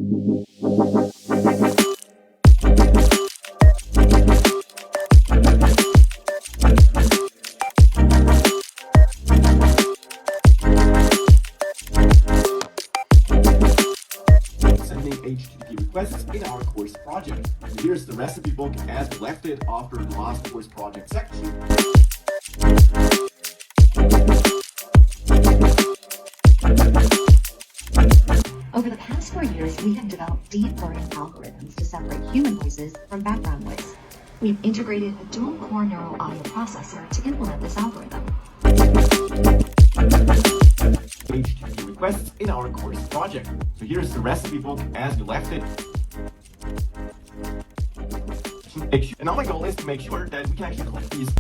Sending HTTP requests in our course project. So here's the recipe book as we left it after the last course project section. Over the past 4 years, we have developed deep learning algorithms to separate human voices from background noise. We've integrated a dual-core neural audio processor to implement this algorithm. HTTP requests in our course project. So here's the recipe book as we left it. And now my goal is to make sure that we can actually complete these.